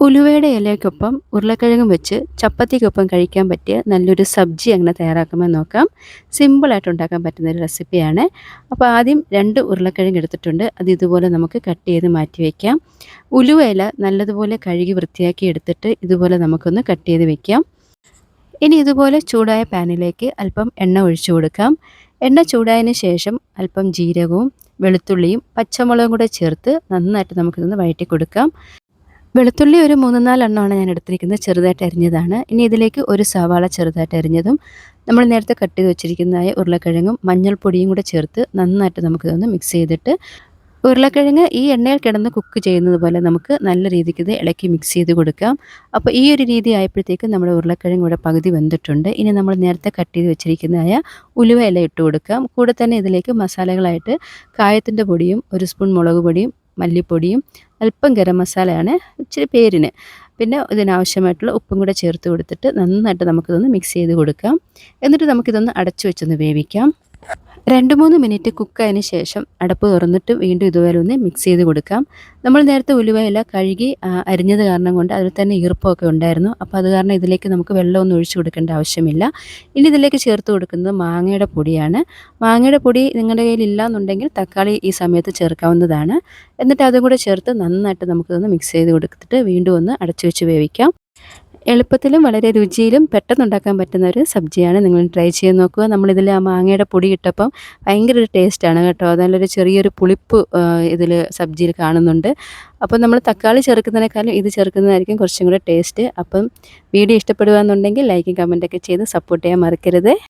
ഉലുവയുടെ ഇലയ്ക്കൊപ്പം ഉരുളക്കിഴങ്ങും വെച്ച് ചപ്പാത്തിക്കൊപ്പം കഴിക്കാൻ പറ്റിയ നല്ലൊരു സബ്ജി എങ്ങനെ തയ്യാറാക്കാമെന്ന് നോക്കാം. സിമ്പിളായിട്ട് ഉണ്ടാക്കാൻ പറ്റുന്ന ഒരു റെസിപ്പിയാണ്. അപ്പോൾ ആദ്യം 2 ഉരുളക്കിഴങ്ങ് എടുത്തിട്ടുണ്ട്. അത് ഇതുപോലെ നമുക്ക് കട്ട് ചെയ്ത് മാറ്റി വയ്ക്കാം. ഉലുവ ഇല നല്ലതുപോലെ കഴുകി വൃത്തിയാക്കി എടുത്തിട്ട് ഇതുപോലെ നമുക്കൊന്ന് കട്ട് ചെയ്ത് വെക്കാം. ഇനി ഇതുപോലെ ചൂടായ പാനിലേക്ക് അല്പം എണ്ണ ഒഴിച്ചു കൊടുക്കാം. എണ്ണ ചൂടായതിന് ശേഷം അല്പം ജീരകവും വെളുത്തുള്ളിയും പച്ചമുളകും കൂടെ ചേർത്ത് നന്നായിട്ട് നമുക്കിതൊന്ന് വഴറ്റി കൊടുക്കാം. വെളുത്തുള്ളി ഒരു 3, 4 എണ്ണമാണ് ഞാൻ എടുത്തിരിക്കുന്നത്. ചെറുതായിട്ട് അരിഞ്ഞതാണ്. ഇനി ഇതിലേക്ക് ഒരു സവാള ചെറുതായിട്ട് അരിഞ്ഞതും നമ്മൾ നേരത്തെ കട്ട് ചെയ്ത് വെച്ചിരിക്കുന്നതായ ഉരുളക്കിഴങ്ങും മഞ്ഞൾപ്പൊടിയും കൂടെ ചേർത്ത് നന്നായിട്ട് നമുക്കിതൊന്ന് മിക്സ് ചെയ്തിട്ട് ഉരുളക്കിഴങ്ങ് ഈ എണ്ണയിൽ കിടന്ന് കുക്ക് ചെയ്യുന്നത് പോലെ നമുക്ക് നല്ല രീതിക്ക് ഇത് ഇളക്കി മിക്സ് ചെയ്ത് കൊടുക്കാം. അപ്പോൾ ഈ ഒരു രീതി ആയപ്പോഴത്തേക്കും നമ്മുടെ ഉരുളക്കിഴങ്ങ് ഇവിടെ പകുതി വെന്തിട്ടുണ്ട്. ഇനി നമ്മൾ നേരത്തെ കട്ട് ചെയ്ത് വെച്ചിരിക്കുന്നതായ ഉലുവ ഇല ഇട്ട് കൊടുക്കാം. കൂടെ തന്നെ ഇതിലേക്ക് മസാലകളായിട്ട് കായത്തിൻ്റെ പൊടിയും 1 സ്പൂൺ മുളക് പൊടിയും മല്ലിപ്പൊടിയും അല്പം ഗരം മസാലയാണ് ഇച്ചിരി പേരിന്, പിന്നെ ഇതിനാവശ്യമായിട്ടുള്ള ഉപ്പും കൂടെ ചേർത്ത് കൊടുത്തിട്ട് നന്നായിട്ട് നമുക്കിതൊന്ന് മിക്സ് ചെയ്ത് കൊടുക്കാം. എന്നിട്ട് നമുക്കിതൊന്ന് അടച്ചു വെച്ചൊന്ന് വേവിക്കാം. 2-3 മിനിറ്റ് കുക്കായതിന് ശേഷം അടപ്പ് തുറന്നിട്ട് വീണ്ടും ഇതുപോലെ ഒന്ന് മിക്സ് ചെയ്ത് കൊടുക്കാം. നമ്മൾ നേരത്തെ ഉലുവയില കഴുകി അരിഞ്ഞത് കാരണം കൊണ്ട് അതിൽ തന്നെ ഈർപ്പമൊക്കെ ഉണ്ടായിരുന്നു. അപ്പോൾ അത് കാരണം ഇതിലേക്ക് നമുക്ക് വെള്ളമൊന്നും ഒഴിച്ചു കൊടുക്കേണ്ട ആവശ്യമില്ല. ഇനി ഇതിലേക്ക് ചേർത്ത് കൊടുക്കുന്നത് മാങ്ങയുടെ പൊടിയാണ്. മാങ്ങയുടെ പൊടി നിങ്ങളുടെ കയ്യിൽ ഇല്ലയെന്നുണ്ടെങ്കിൽ തക്കാളി ഈ സമയത്ത് ചേർക്കാവുന്നതാണ്. എന്നിട്ട് അതും കൂടെ ചേർത്ത് നന്നായിട്ട് നമുക്കിതൊന്ന് മിക്സ് ചെയ്ത് കൊടുത്തിട്ട് വീണ്ടും ഒന്ന് അടച്ചു വെച്ച് വേവിക്കാം. എളുപ്പത്തിലും വളരെ രുചിയിലും പെട്ടെന്നുണ്ടാക്കാൻ പറ്റുന്ന ഒരു സബ്ജിയാണ്. നിങ്ങൾ ട്രൈ ചെയ്ത് നോക്കുക. നമ്മളിതിൽ ആ മാങ്ങയുടെ പൊടി ഇട്ടപ്പം ഭയങ്കര ഒരു ടേസ്റ്റാണ് കേട്ടോ. നല്ലൊരു ചെറിയൊരു പുളിപ്പ് ഇതിൽ സബ്ജിയിൽ കാണുന്നുണ്ട്. അപ്പോൾ നമ്മൾ തക്കാളി ചേർക്കുന്നതിനേക്കാളും ഇത് ചേർക്കുന്നതായിരിക്കും കുറച്ചും കൂടെ ടേസ്റ്റ്. അപ്പം വീഡിയോ ഇഷ്ടപ്പെടുകയെന്നുണ്ടെങ്കിൽ ലൈക്കും കമൻറ്റൊക്കെ ചെയ്ത് സപ്പോർട്ട് ചെയ്യാൻ മറക്കരുത്.